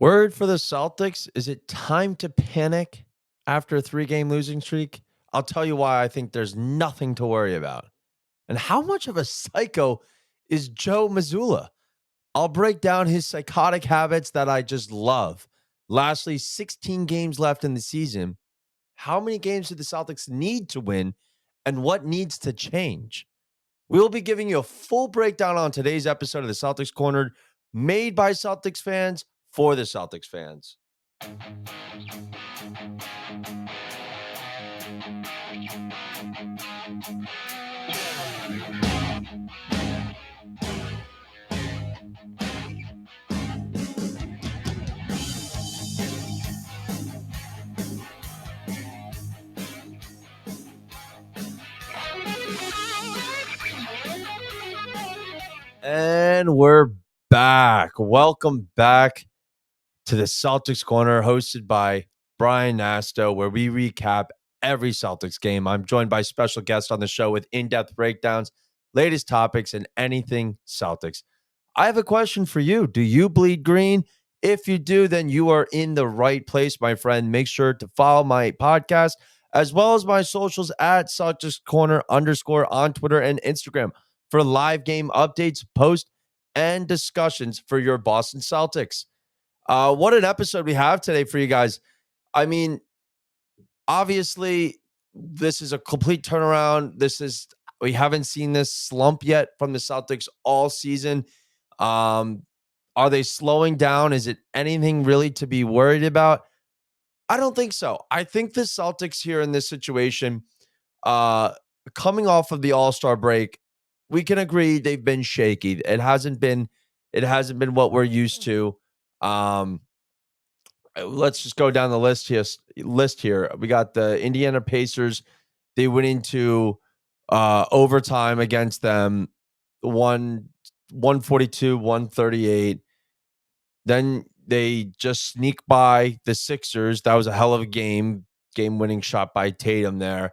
Word for the Celtics, is it time to panic after a three-game losing streak? I'll tell you why I think there's nothing to worry about. And how much of a psycho is Joe Mazzulla? I'll break down his psychotic habits that I just love. Lastly, 16 games left in the season. How many games do the Celtics need to win and what needs to change? We'll be giving you a full breakdown on today's episode of the Celtics Cornered, made by Celtics fans for the Celtics fans. And we're back. Welcome back to the Celtics Corner, hosted by Brian Nasto, where we recap every Celtics game. I'm joined by special guests on the show with in-depth breakdowns, latest topics, and anything Celtics. I have a question for you. Do you bleed green? If you do, then you are in the right place, my friend. Make sure to follow my podcast as well as my socials at Celtics Corner _ on Twitter and Instagram for live game updates, posts, and discussions for your Boston Celtics. What an episode we have today for you guys. I mean, obviously, this is a complete turnaround. We haven't seen this slump yet from the Celtics all season. Are they slowing down? Is it anything really to be worried about? I don't think so. I think the Celtics here in this situation, uh, coming off of the All-Star break, we can agree they've been shaky. It hasn't been what we're used to. Um, let's just go down the list here. We got the Indiana Pacers. They went into overtime against them, 142, 138. Then they just sneak by the Sixers. That was a hell of a game-winning shot by Tatum there.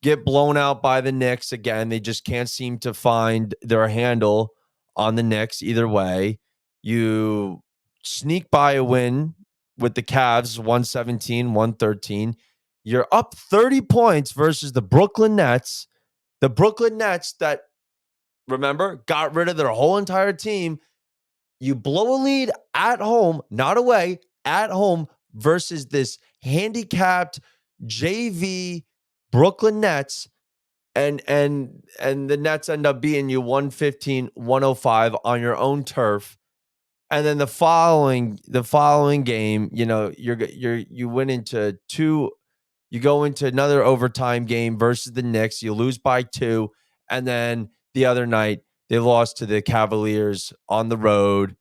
Get blown out by the Knicks again. They just can't seem to find their handle on the Knicks either way. You sneak by a win with the Cavs, 117, 113. You're up 30 points versus the Brooklyn Nets. The Brooklyn Nets that, remember, got rid of their whole entire team. You blow a lead at home, not away, at home versus this handicapped JV Brooklyn Nets, and the Nets end up beating you 115, 105 on your own turf. And then the following game, you go into another overtime game versus the Knicks. You lose by 2, and then the other night they lost to the Cavaliers on the road.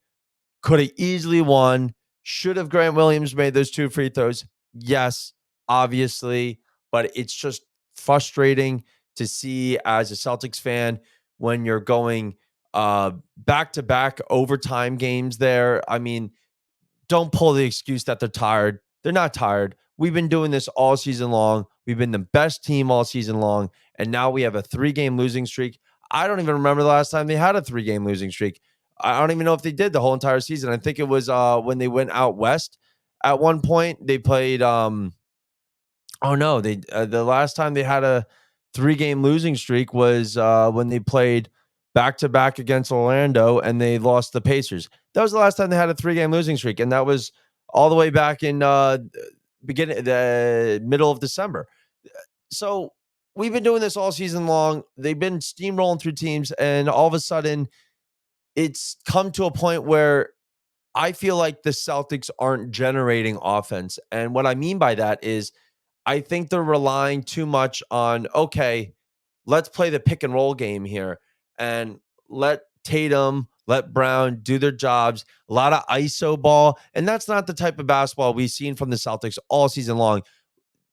Could have easily won. Should have Grant Williams made those 2 free throws? Yes, obviously, but it's just frustrating to see as a Celtics fan when you're going back-to-back overtime games there. I mean, don't pull the excuse that they're tired. They're not tired. We've been doing this all season long. We've been the best team all season long, and now we have a 3-game losing streak. I don't even remember the last time they had a 3-game losing streak. I don't even know if they did the whole entire season. I think it was when they went out west at one point. They played oh no, they the last time they had a 3-game losing streak was when they played back to back against Orlando and they lost the Pacers. That was the last time they had a 3-game losing streak, and that was all the way back in the middle of December. So we've been doing this all season long. They've been steamrolling through teams, and all of a sudden, it's come to a point where I feel like the Celtics aren't generating offense. And what I mean by that is I think they're relying too much on, okay, let's play the pick and roll game here and let Tatum, let Brown do their jobs. A lot of ISO ball. And that's not the type of basketball we've seen from the Celtics all season long.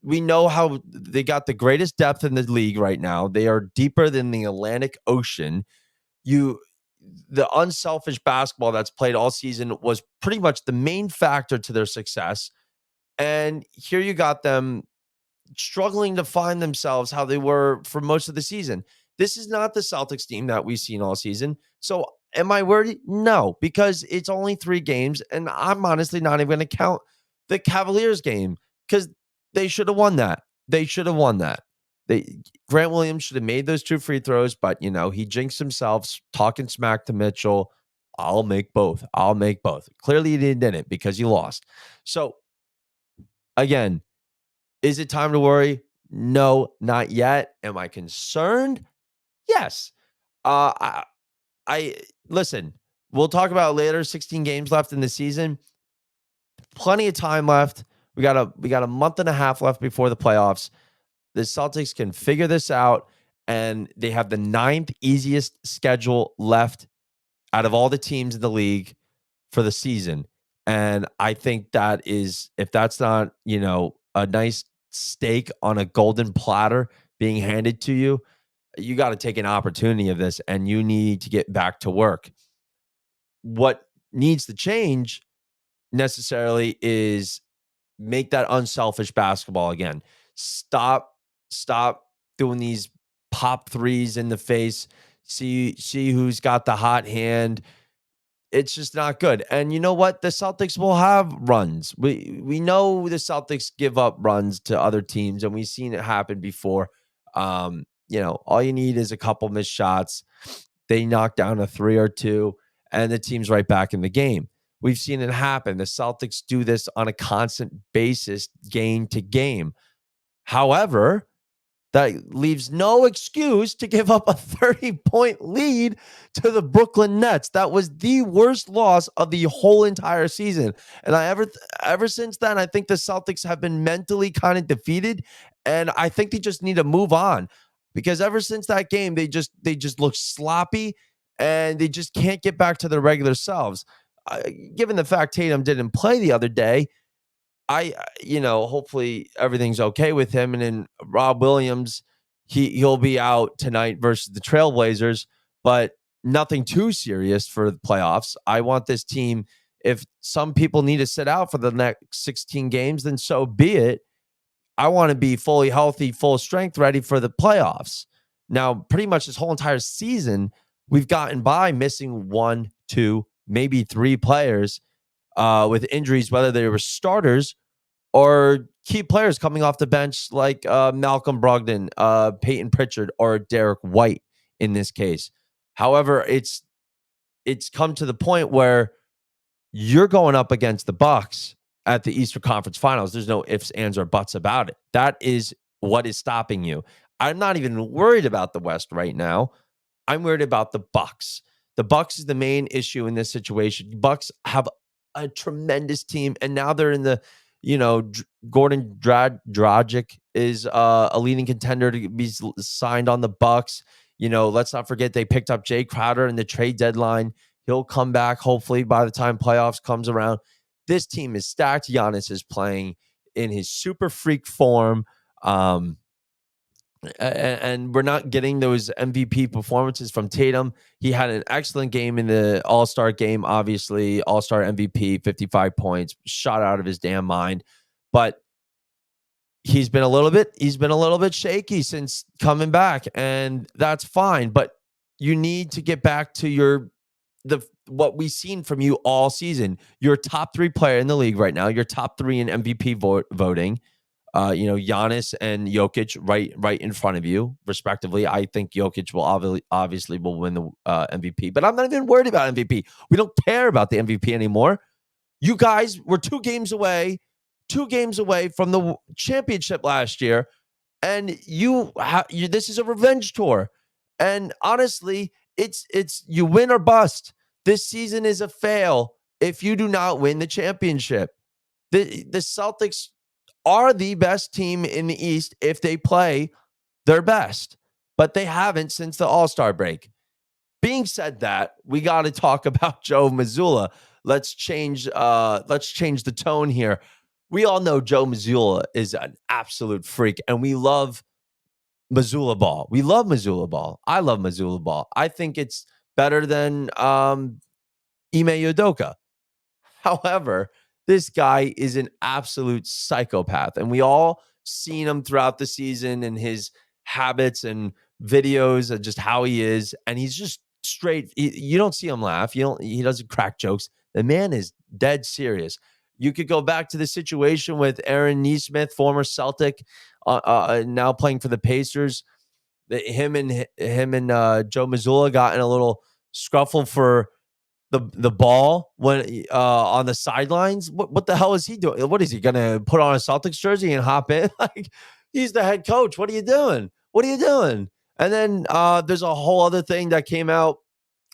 We know how they got the greatest depth in the league right now. They are deeper than the Atlantic Ocean. The unselfish basketball that's played all season was pretty much the main factor to their success. And here you got them struggling to find themselves how they were for most of the season. This is not the Celtics team that we've seen all season. So am I worried? No, because it's only 3 games, and I'm honestly not even going to count the Cavaliers game because they should have won that. They should have won that. Grant Williams should have made those 2 free throws, but he jinxed himself talking smack to Mitchell. I'll make both. I'll make both. Clearly, he didn't because you lost. So again, is it time to worry? No, not yet. Am I concerned? Yes. I listen. We'll talk about it later. 16 games left in the season. Plenty of time left. We got a month and a half left before the playoffs. The Celtics can figure this out, and they have the 9th easiest schedule left out of all the teams in the league for the season. And I think that is, if that's not, a nice steak on a golden platter being handed to you, you got to take an opportunity of this and you need to get back to work. What needs to change necessarily is make that unselfish basketball again. Stop doing these pop threes in the face. See who's got the hot hand. It's just not good. And you know what? The Celtics will have runs. We know the Celtics give up runs to other teams, and we've seen it happen before. All you need is a couple missed shots. They knock down a 3 or 2, and the team's right back in the game. We've seen it happen. The Celtics do this on a constant basis, game to game. However, that leaves no excuse to give up a 30-point lead to the Brooklyn Nets. That was the worst loss of the whole entire season. And ever since then, I think the Celtics have been mentally kind of defeated, and I think they just need to move on because ever since that game, they just look sloppy and they just can't get back to their regular selves. Given the fact Tatum didn't play the other day, hopefully everything's okay with him. And then Rob Williams, he'll be out tonight versus the Trailblazers, but nothing too serious for the playoffs. I want this team, if some people need to sit out for the next 16 games, then so be it. I want to be fully healthy, full strength, ready for the playoffs. Now, pretty much this whole entire season, we've gotten by missing 1, 2, maybe 3 players with injuries, whether they were starters or key players coming off the bench like Malcolm Brogdon, Peyton Pritchard, or Derek White in this case. However, it's come to the point where you're going up against the Bucks at the Eastern Conference Finals. There's no ifs, ands, or buts about it. That is what is stopping you. I'm not even worried about the West right now. I'm worried about the Bucks. The Bucks is the main issue in this situation. Bucks have a tremendous team, and now they're in the, Gordon Dragic is a leading contender to be signed on the Bucks. Let's not forget they picked up Jay Crowder in the trade deadline. He'll come back hopefully by the time playoffs comes around. This team is stacked. Giannis is playing in his super freak form. And we're not getting those MVP performances from Tatum. He had an excellent game in the All-Star game, obviously, All-Star MVP, 55 points, shot out of his damn mind. But he's been a little bit shaky since coming back, and that's fine. But you need to get back to what we've seen from you all season. You're a top 3 player in the league right now. You're top 3 in MVP voting. Giannis and Jokic right in front of you, respectively. I think Jokic will obviously will win the MVP, but I'm not even worried about MVP. We don't care about the MVP anymore. You guys were 2 games away from the championship last year, and this is a revenge tour. And honestly, it's you win or bust. This season is a fail if you do not win the championship. The Celtics are the best team in the East if they play their best, but they haven't since the All-Star break. Being said that, we got to talk about Joe Mazzulla. Let's change the tone here. We all know Joe Mazzulla is an absolute freak, and we love Mazzulla ball. We love Mazzulla ball. I love Mazzulla ball. I think it's better than Ime Udoka. However, this guy is an absolute psychopath, and we all seen him throughout the season and his habits and videos of just how he is, and he's just straight. You don't see him laugh. You don't. He doesn't crack jokes. The man is dead serious. You could go back to the situation with Aaron Nesmith, former Celtic, now playing for the Pacers. Him and Joe Mazzulla got in a little scuffle for the ball when on the sidelines. What the hell is he doing? What is he gonna put on a Celtics jersey and hop in? Like, he's the head coach. What are you doing? What are you doing? And then there's a whole other thing that came out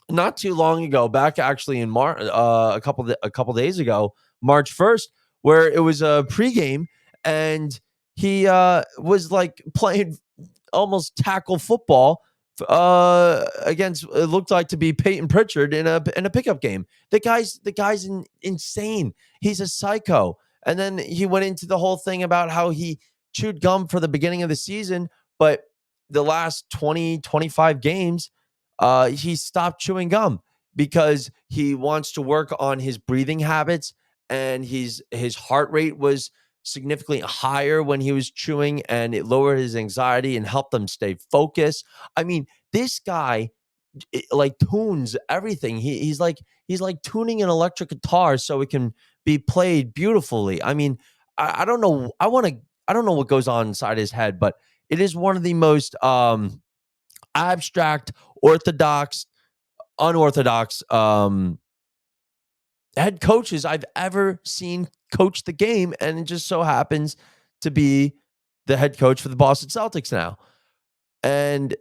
not too long ago, back actually in March, a couple days ago, March 1st, where it was a pregame, and he was like playing almost tackle football against, it looked like to be Peyton Pritchard in a pickup game. The guy's insane. He's a psycho. And then he went into the whole thing about how he chewed gum for the beginning of the season, but the last 20, 25 games, he stopped chewing gum because he wants to work on his breathing habits, and his heart rate was significantly higher when he was chewing, and it lowered his anxiety and helped him stay focused. I mean, this guy like tunes everything. He's like tuning an electric guitar so it can be played beautifully. I mean, I don't know. I don't know what goes on inside his head, but it is one of the most abstract, orthodox, unorthodox head coaches I've ever seen coach the game, and it just so happens to be the head coach for the Boston Celtics now. And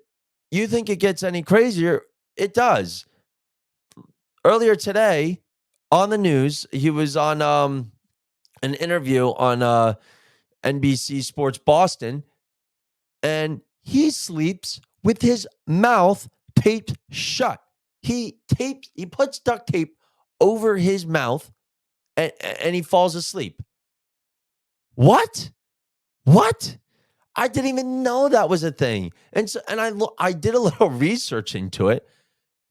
you think it gets any crazier? It does. Earlier today on the news, he was on an interview on NBC Sports Boston, and he sleeps with his mouth taped shut. He puts duct tape over his mouth, and he falls asleep. What? What? I didn't even know that was a thing. And I did a little research into it,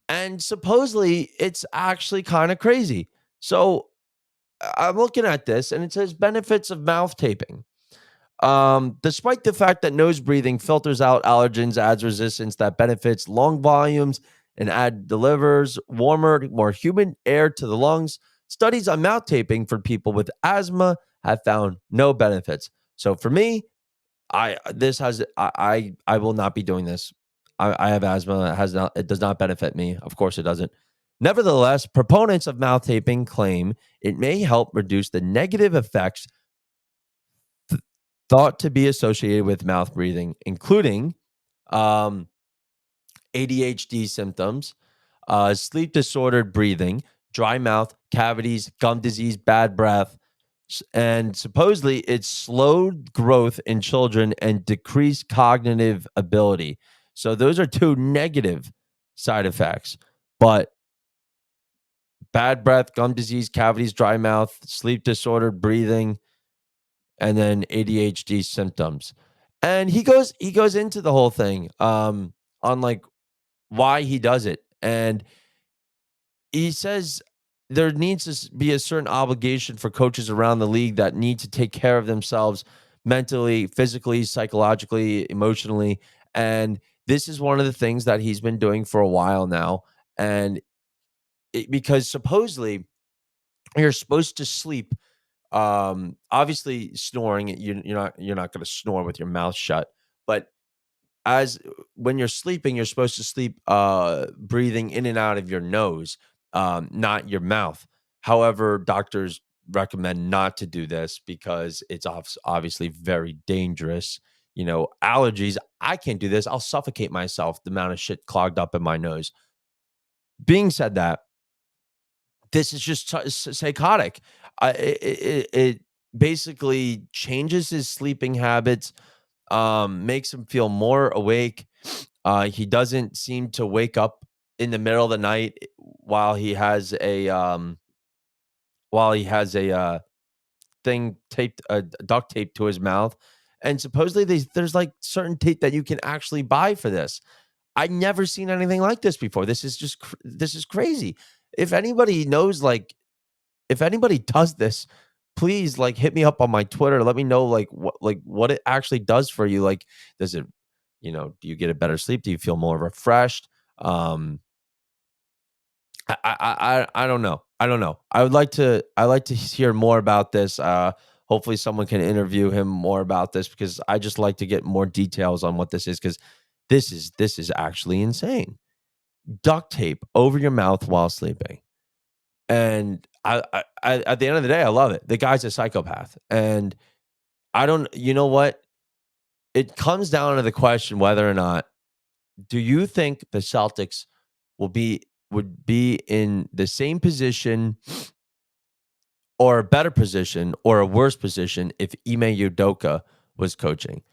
and supposedly it's actually kind of crazy. So I'm looking at this, and it says benefits of mouth taping. Despite the fact that nose breathing filters out allergens, adds resistance that benefits lung volumes, and delivers warmer, more humid air to the lungs, studies on mouth taping for people with asthma have found no benefits. So for me, I will not be doing this. I have asthma. It does not benefit me. Of course it doesn't. Nevertheless, proponents of mouth taping claim it may help reduce the negative effects thought to be associated with mouth breathing, including um, ADHD symptoms, sleep disordered breathing, dry mouth, cavities, gum disease, bad breath. And supposedly it slowed growth in children and decreased cognitive ability. So those are two negative side effects. But bad breath, gum disease, cavities, dry mouth, sleep disordered breathing, and then ADHD symptoms. And he goes into the whole thing on like why he does it. And he says there needs to be a certain obligation for coaches around the league that need to take care of themselves mentally, physically, psychologically, emotionally. And this is one of the things that he's been doing for a while now. And because supposedly you're supposed to sleep, obviously snoring, you're not going to snore with your mouth shut, but as when you're sleeping, you're supposed to sleep breathing in and out of your nose, not your mouth. However, doctors recommend not to do this because it's obviously very dangerous. Allergies, I can't do this. I'll suffocate myself, the amount of shit clogged up in my nose. Being said that, this is just psychotic. It basically changes his sleeping habits, makes him feel more awake. He doesn't seem to wake up in the middle of the night while he has a thing taped, duct tape to his mouth. And supposedly there's like certain tape that you can actually buy for this. I've never seen anything like this before. This is crazy. If anybody knows, like, if anybody does this, please like hit me up on my Twitter. Let me know like what it actually does for you. Like, does it Do you get a better sleep? Do you feel more refreshed? I don't know. I don't know. I like to hear more about this. Hopefully someone can interview him more about this because I just like to get more details on what this is because this is actually insane. Duct tape over your mouth while sleeping. And at the end of the day, I love it. The guy's a psychopath. And I don't, you know what? It comes down to the question whether or not do you think the Celtics would be in the same position or a better position or a worse position if Ime Udoka was coaching?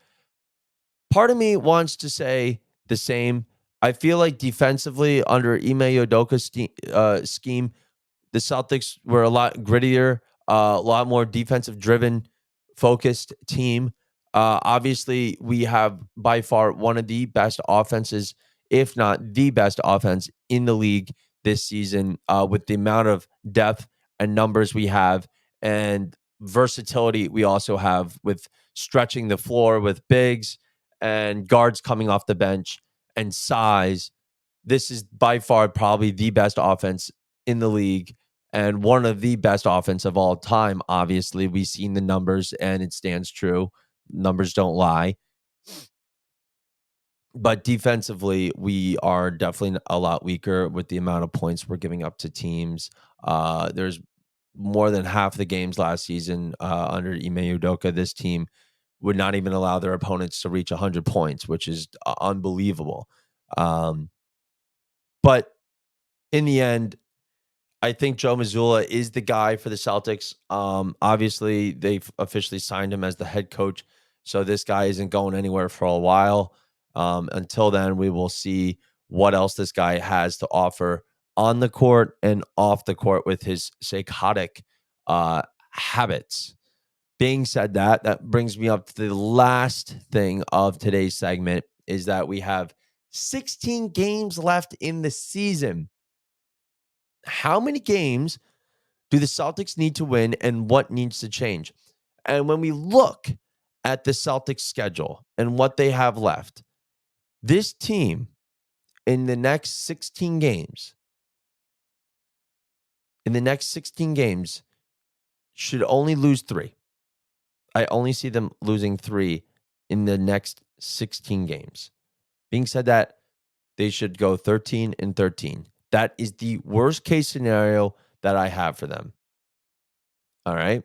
Part of me wants to say the same. I feel like defensively under Ime Udoka's scheme, the Celtics were a lot grittier, a lot more defensive driven, focused team. Obviously, we have by far one of the best offenses, if not the best offense in the league this season, with the amount of depth and numbers we have and versatility we also have with stretching the floor with bigs and guards coming off the bench and size. This is by far probably the best offense in the league and one of the best offense of all time. Obviously, we've seen the numbers and it stands true. Numbers don't lie. But defensively, we are definitely a lot weaker with the amount of points we're giving up to teams. There's more than half the games last season under Ime Udoka. This team would not even allow their opponents to reach 100 points, which is unbelievable. But in the end, I think Joe Mazzulla is the guy for the Celtics. Obviously, they've officially signed him as the head coach, so this guy isn't going anywhere for a while. Until then, we will see what else this guy has to offer on the court and off the court with his psychotic habits. Being said that, that brings me up to the last thing of today's segment is that we have 16 games left in the season. How many games do the Celtics need to win and what needs to change? And when we look at the Celtics schedule and what they have left, this team in the next 16 games, should only lose 3. I only see them losing 3 in the next 16 games. Being said that, they should go 13-13. That is the worst case scenario that I have for them. All right.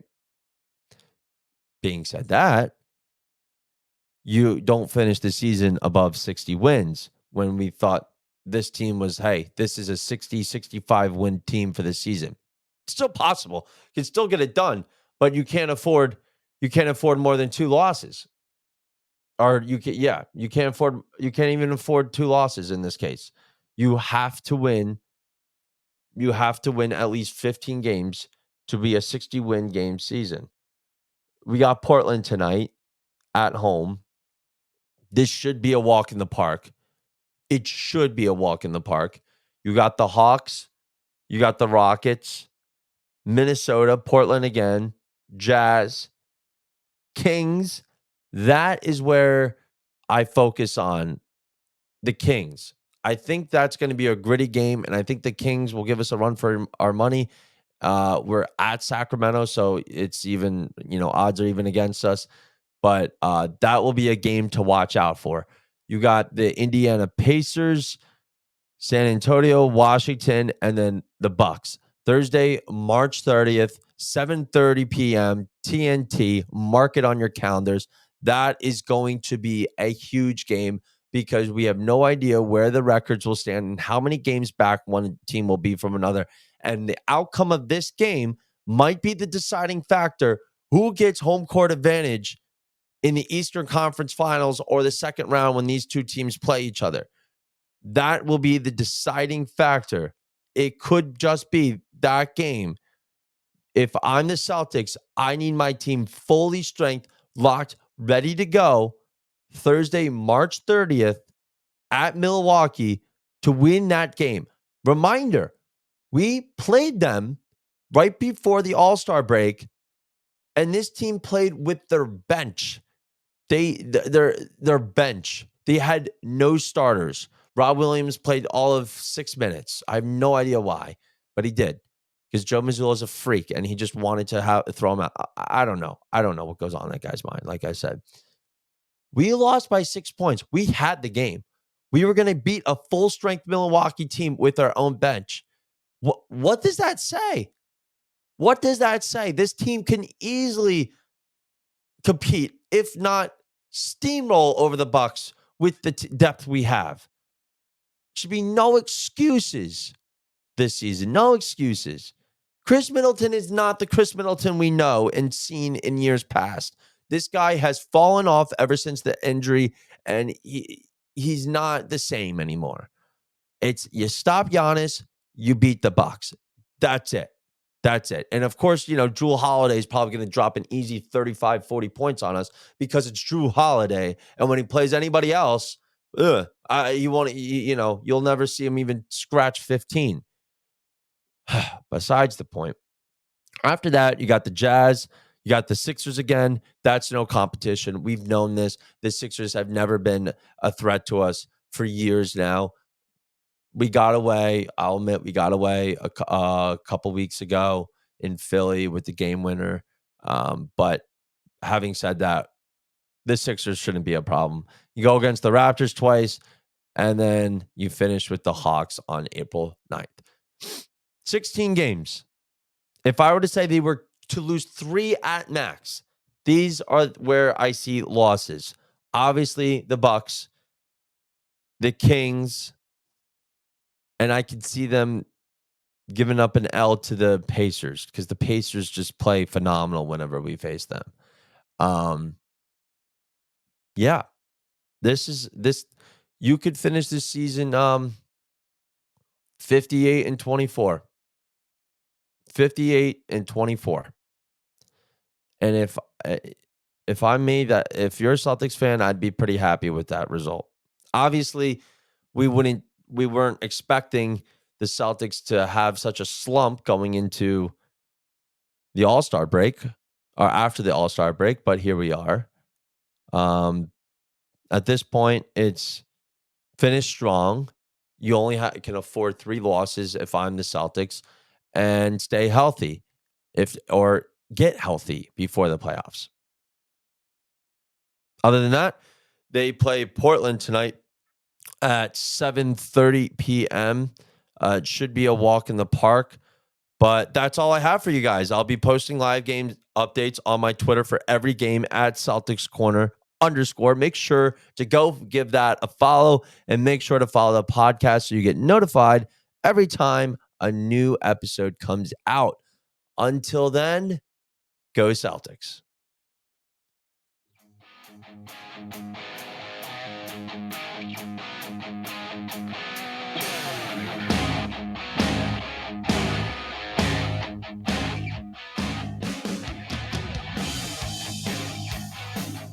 Being said that, you don't finish the season above 60 wins when we thought this team was, hey, this is a 60, 65 win team for the season. It's still possible. You can still get it done, but you can't afford more than 2 losses. Or you can't even afford 2 losses in this case. You have to win. You have to win at least 15 games to be a 60 win game season. We got Portland tonight at home. This should be a walk in the park. It should be a walk in the park. You got the Hawks, you got the Rockets, Minnesota, Portland again, Jazz, Kings. That is where I focus on the Kings. I think that's going to be a gritty game, and I think the Kings will give us a run for our money. We're at Sacramento, so it's even, odds are even against us. But that will be a game to watch out for. You got the Indiana Pacers, San Antonio, Washington, and then the Bucks. Thursday, March 30th, 7:30 p.m. TNT. Mark it on your calendars. That is going to be a huge game because we have no idea where the records will stand and how many games back one team will be from another. And the outcome of this game might be the deciding factor who gets home court advantage in the Eastern Conference Finals or the second round when these two teams play each other. That will be the deciding factor. It could just be that game. If I'm the Celtics, I need my team fully strength, locked, ready to go Thursday, March 30th at Milwaukee to win that game. Reminder, we played them right before the All-Star break, and this team played with their bench. Their bench. They had no starters. Rob Williams played all of 6 minutes. I have no idea why, but he did because Joe Mazzulla is a freak and he just wanted to throw him out. I don't know. I don't know what goes on in that guy's mind. Like I said, we lost by 6 points. We had the game. We were going to beat a full strength Milwaukee team with our own bench. What does that say? What does that say? This team can easily compete, if not steamroll over the Bucks with the depth we have. Should be no excuses this season. No excuses. Chris Middleton is not the Chris Middleton we know and seen in years past. This guy has fallen off ever since the injury, and he's not the same anymore. It's you stop Giannis, you beat the Bucks. That's it. That's it. And of course, Jrue Holiday is probably going to drop an easy 35, 40 points on us because it's Jrue Holiday. And when he plays anybody else, you won't, you'll never see him even scratch 15. Besides the point. After that, you got the Jazz, you got the Sixers again. That's no competition. We've known this. The Sixers have never been a threat to us for years now. We got away. I'll admit we got away a couple weeks ago in Philly with the game winner. But having said that, the Sixers shouldn't be a problem. You go against the Raptors twice, and then you finish with the Hawks on April 9th. 16 games. If I were to say they were to lose 3 at max, these are where I see losses. Obviously, the Bucks, the Kings, and I could see them giving up an L to the Pacers because the Pacers just play phenomenal whenever we face them. Yeah, this. You could finish this season 58-24. 58-24. And if I made that, if you're a Celtics fan, I'd be pretty happy with that result. Obviously, we weren't expecting the Celtics to have such a slump going into the All-Star break or after the All-Star break, but here we are. At this point, it's finish strong. You only can afford 3 losses if I'm the Celtics, and stay healthy or get healthy before the playoffs. Other than that, they play Portland tonight at 7:30 p.m. It should be a walk in the park. But that's all I have for you guys. I'll be posting live game updates on my Twitter for every game at Celtics Corner _. Make sure to go give that a follow and make sure to follow the podcast so you get notified every time a new episode comes out. Until then, go Celtics.